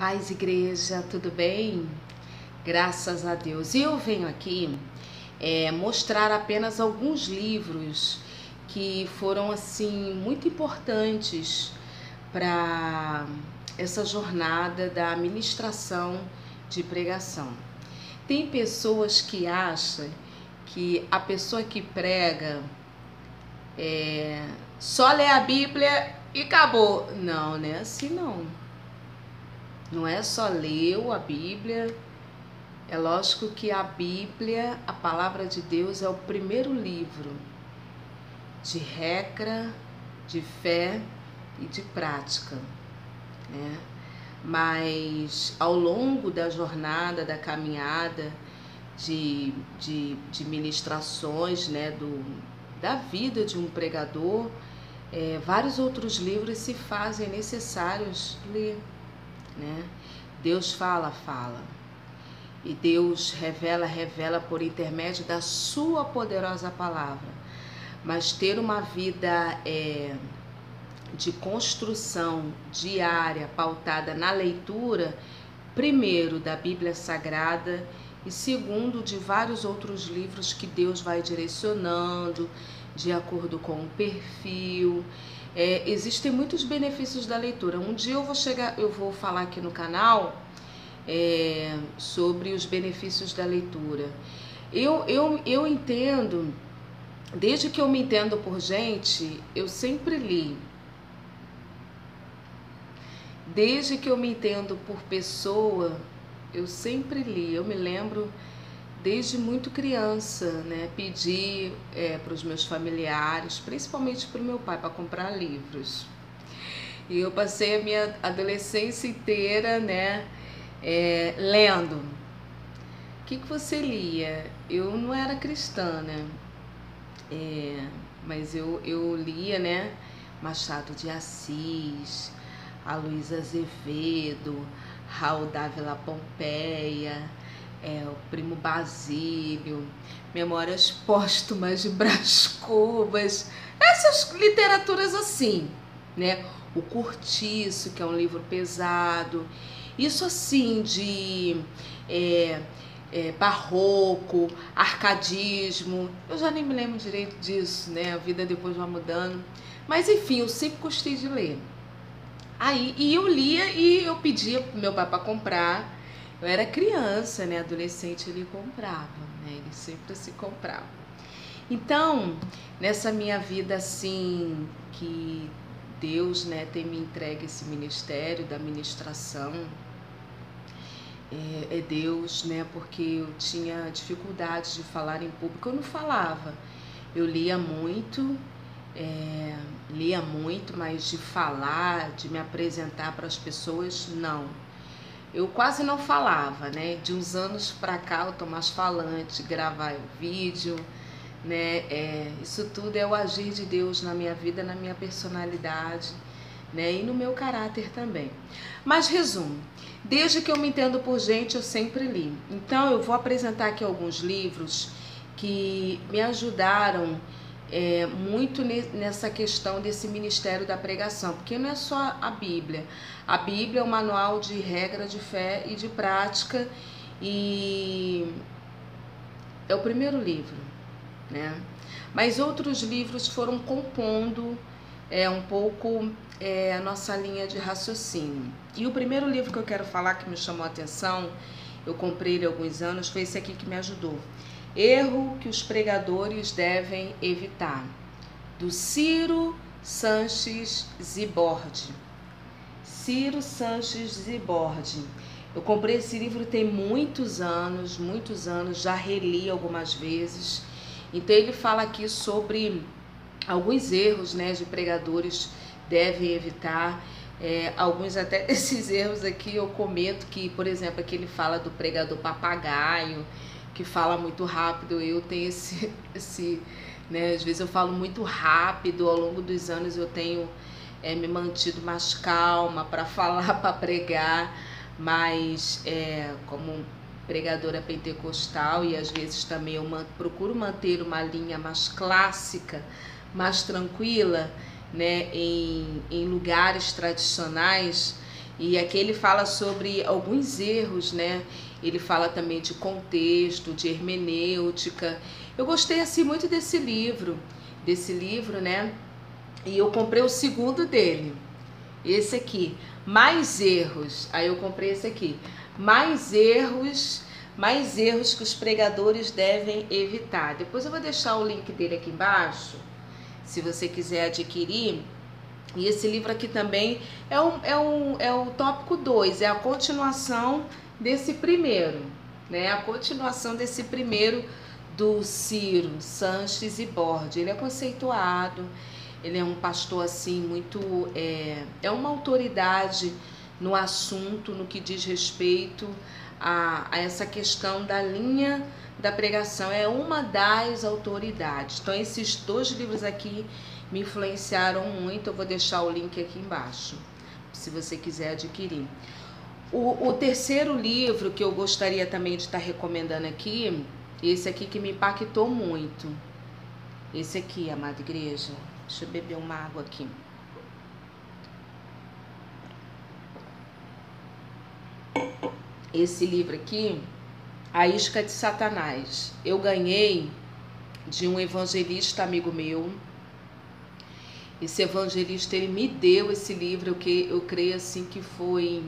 Paz, igreja, tudo bem? Graças a Deus. Eu venho aqui mostrar apenas alguns livros que foram assim muito importantes para essa jornada da ministração de pregação. Tem pessoas que acham que a pessoa que prega só lê a Bíblia e acabou. Não, não é assim não. Não é só ler a Bíblia. É lógico que a Bíblia, a palavra de Deus, é o primeiro livro de regra, de fé e de prática, né? Mas ao longo da jornada, da caminhada de ministrações, né, da vida de um pregador, vários outros livros se fazem necessários ler, né? Deus fala. E Deus revela por intermédio da sua poderosa palavra. Mas ter uma vida de construção diária, pautada na leitura, primeiro da Bíblia Sagrada e segundo de vários outros livros que Deus vai direcionando de acordo com o perfil. Existem muitos benefícios da leitura. Um dia eu vou falar aqui no canal sobre os benefícios da leitura. Eu entendo, desde que eu me entendo por gente, eu sempre li. Desde que eu me entendo por pessoa, eu sempre li. Eu me lembro desde muito criança, né, pedir para os meus familiares, principalmente para o meu pai, para comprar livros. E eu passei a minha adolescência inteira, né, lendo. O que você lia? Eu não era cristã, né? Mas eu lia, né, Machado de Assis, Aloysio Azevedo, Raul Dávila Pompeia, o Primo Basílio, Memórias Póstumas de Brás Cubas, essas literaturas assim, né? O Cortiço, que é um livro pesado. Isso assim de barroco, arcadismo, eu já nem me lembro direito disso, né? A vida depois vai mudando. Mas enfim, eu sempre gostei de ler. E eu lia e eu pedia pro meu pai para comprar. Eu era criança, né? Adolescente, ele comprava, né? Ele sempre se comprava. Então, nessa minha vida assim, que Deus, né, tem me entregue esse ministério da ministração, Deus, né, porque eu tinha dificuldade de falar em público, eu não falava. Eu lia muito, mas de falar, de me apresentar para as pessoas, não. Eu quase não falava, né? De uns anos pra cá eu tô mais falante, gravar vídeo, né? Isso tudo é o agir de Deus na minha vida, na minha personalidade, né? E no meu caráter também. Mas resumo, desde que eu me entendo por gente, eu sempre li. Então eu vou apresentar aqui alguns livros que me ajudaram muito nessa questão desse ministério da pregação, porque não é só a Bíblia. A Bíblia é um manual de regra, de fé e de prática, e é o primeiro livro, né? Mas outros livros foram compondo um pouco a nossa linha de raciocínio. E o primeiro livro que eu quero falar, que me chamou a atenção, eu comprei ele há alguns anos, foi esse aqui que me ajudou. Erro que os pregadores devem evitar, do Ciro Sanches Zibordi. Ciro Sanches Zibordi. Eu comprei esse livro tem muitos anos, já reli algumas vezes. Então ele fala aqui sobre alguns erros, né, de pregadores devem evitar. Alguns até desses erros aqui eu comento que, por exemplo, aqui ele fala do pregador papagaio, que fala muito rápido. Eu tenho né, às vezes eu falo muito rápido. Ao longo dos anos eu tenho me mantido mais calma para falar, para pregar, mas como pregadora pentecostal, e às vezes também eu procuro manter uma linha mais clássica, mais tranquila, né, em lugares tradicionais. E aqui ele fala sobre alguns erros, né? Ele fala também de contexto, de hermenêutica. Eu gostei assim muito desse livro, né? E eu comprei o segundo dele, esse aqui, Mais Erros. Aí eu comprei esse aqui, Mais Erros que os pregadores devem evitar. Depois eu vou deixar o link dele aqui embaixo, se você quiser adquirir. E esse livro aqui também é o tópico 2, é a continuação desse primeiro, né? A continuação desse primeiro do Ciro Sanches e Bordi. Ele é conceituado, ele é um pastor assim muito, é uma autoridade no assunto, no que diz respeito a essa questão da linha da pregação, é uma das autoridades. Então esses dois livros aqui me influenciaram muito. Eu vou deixar o link aqui embaixo, se você quiser adquirir. O terceiro livro que eu gostaria também de estar recomendando aqui, esse aqui que me impactou muito. Esse aqui, amada igreja. Deixa eu beber uma água aqui. Esse livro aqui, A Isca de Satanás. Eu ganhei de um evangelista amigo meu. Esse evangelista, ele me deu esse livro, que eu creio assim que foi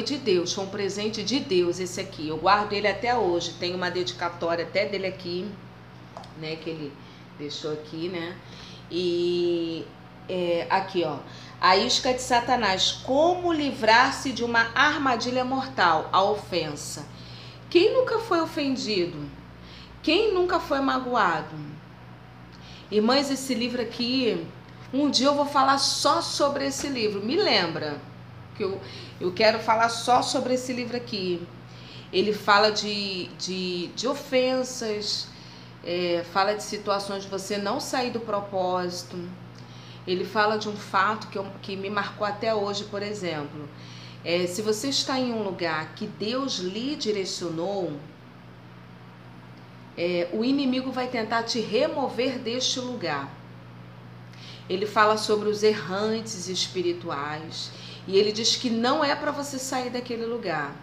de Deus, foi um presente de Deus esse aqui. Eu guardo ele até hoje, tem uma dedicatória até dele aqui, né, que ele deixou aqui, né? E aqui, ó, A Isca de Satanás, como livrar-se de uma armadilha mortal, a ofensa. Quem nunca foi ofendido? Quem nunca foi magoado? Irmãs, esse livro aqui, um dia eu vou falar só sobre esse livro. Me lembra que eu quero falar só sobre esse livro aqui. Ele fala de ofensas, fala de situações de você não sair do propósito. Ele fala de um fato que me marcou até hoje, por exemplo. Se você está em um lugar que Deus lhe direcionou, o inimigo vai tentar te remover deste lugar. Ele fala sobre os errantes espirituais e ele diz que não é para você sair daquele lugar,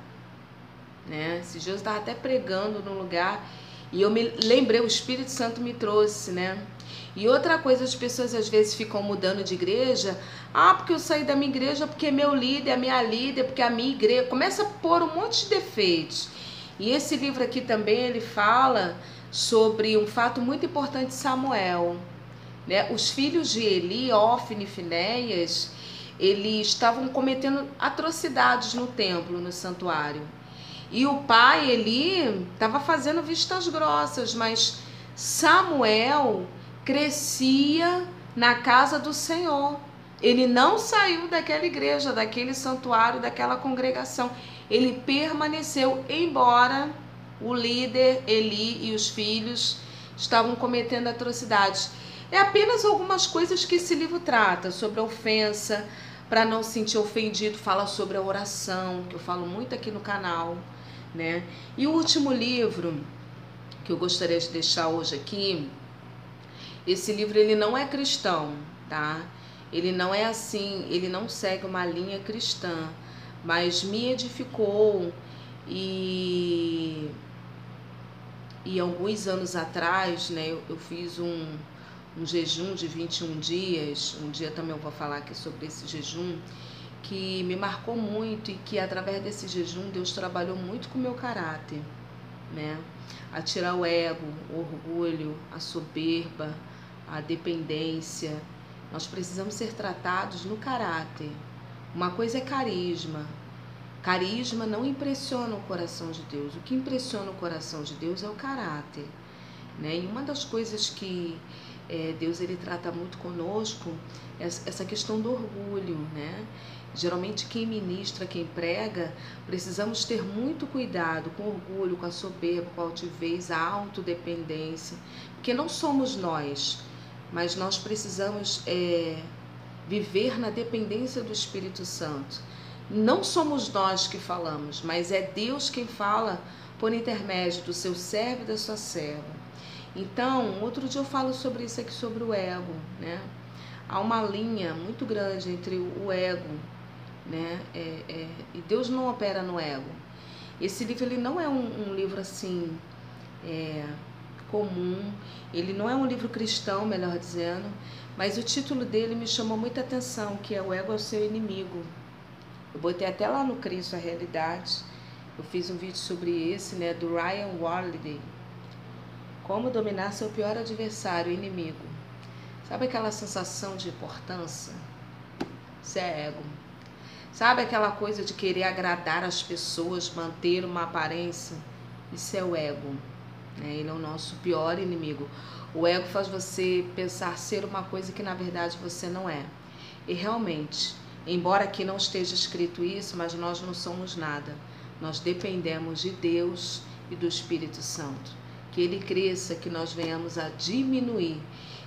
né? Esses dias eu estava até pregando num lugar e eu me lembrei, o Espírito Santo me trouxe, né? E outra coisa, as pessoas às vezes ficam mudando de igreja. Porque eu saí da minha igreja, porque meu líder, a minha líder, porque a minha igreja... Começa a pôr um monte de defeitos. E esse livro aqui também, ele fala sobre um fato muito importante de Samuel, né? Os filhos de Eli, Ofni e Finéias, eles estavam cometendo atrocidades no templo, no santuário. E o pai, Eli, estava fazendo vistas grossas, mas Samuel crescia na casa do Senhor. Ele não saiu daquela igreja, daquele santuário, daquela congregação. Ele permaneceu, embora o líder Eli e os filhos estavam cometendo atrocidades. É apenas algumas coisas que esse livro trata, sobre a ofensa, para não se sentir ofendido, fala sobre a oração, que eu falo muito aqui no canal, né? E o último livro que eu gostaria de deixar hoje aqui, esse livro ele não é cristão, tá? Ele não é assim, ele não segue uma linha cristã, mas me edificou e alguns anos atrás, né, eu fiz um jejum de 21 dias, um dia também eu vou falar aqui sobre esse jejum, que me marcou muito e que através desse jejum Deus trabalhou muito com o meu caráter, né? A tirar o ego, o orgulho, a soberba, a dependência. Nós precisamos ser tratados no caráter. Uma coisa é carisma. Carisma não impressiona o coração de Deus. O que impressiona o coração de Deus é o caráter, né? E uma das coisas que Deus ele trata muito conosco é essa questão do orgulho, né? Geralmente quem ministra, quem prega, precisamos ter muito cuidado com o orgulho, com a soberba, com a altivez, a autodependência, porque não somos nós, mas nós precisamos viver na dependência do Espírito Santo. Não somos nós que falamos, mas é Deus quem fala por intermédio do seu servo e da sua serva. Então, outro dia eu falo sobre isso aqui, sobre o ego, né? Há uma linha muito grande entre o ego né? E Deus não opera no ego. Esse livro ele não é um livro assim comum, ele não é um livro cristão, melhor dizendo, mas o título dele me chamou muita atenção, que é O Ego é o Seu Inimigo. Eu botei até lá no Cristo a Realidade, eu fiz um vídeo sobre esse, né, do Ryan Holiday. Como dominar seu pior adversário, inimigo. Sabe aquela sensação de importância? Isso é ego. Sabe aquela coisa de querer agradar as pessoas, manter uma aparência? Isso é o ego. Ele é o nosso pior inimigo. O ego faz você pensar ser uma coisa que na verdade você não é. E realmente, embora aqui não esteja escrito isso, mas nós não somos nada. Nós dependemos de Deus e do Espírito Santo. Que Ele cresça, que nós venhamos a diminuir.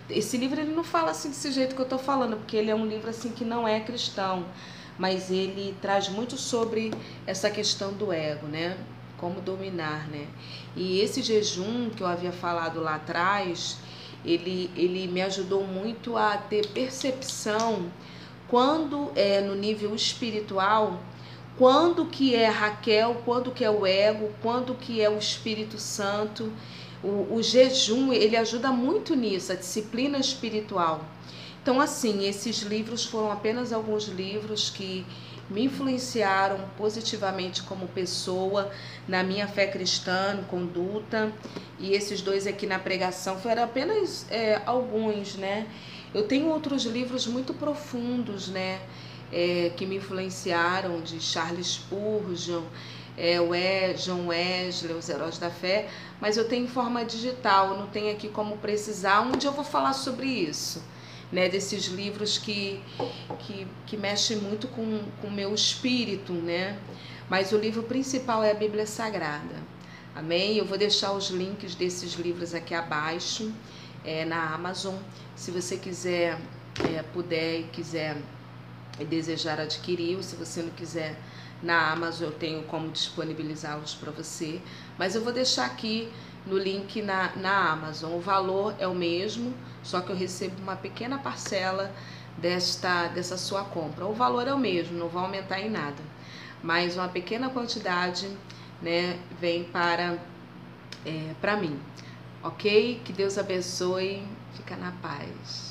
Esse livro ele não fala assim desse jeito que eu estou falando, porque ele é um livro assim que não é cristão, mas ele traz muito sobre essa questão do ego, né? Como dominar, né? E esse jejum que eu havia falado lá atrás, ele me ajudou muito a ter percepção quando é no nível espiritual, quando que é Raquel, quando que é o ego, quando que é o Espírito Santo. O jejum, ele ajuda muito nisso, a disciplina espiritual. Então, assim, esses livros foram apenas alguns livros que me influenciaram positivamente como pessoa, na minha fé cristã, conduta. E esses dois aqui na pregação foram apenas alguns, né? Eu tenho outros livros muito profundos, né? Que me influenciaram, de Charles Spurgeon, John Wesley, Os Heróis da Fé, mas eu tenho em forma digital, eu não tenho aqui como precisar. Um dia eu vou falar sobre isso, né, desses livros que mexem muito com o meu espírito, né? Mas o livro principal é a Bíblia Sagrada, amém? Eu vou deixar os links desses livros aqui abaixo, na Amazon. Se você quiser, puder e quiser e desejar adquirir, ou se você não quiser, na Amazon eu tenho como disponibilizá-los para você, mas eu vou deixar aqui no link na Amazon. O valor é o mesmo, só que eu recebo uma pequena parcela dessa sua compra. O valor é o mesmo, não vai aumentar em nada, mas uma pequena quantidade, né, vem para mim, ok? Que Deus abençoe, fica na paz.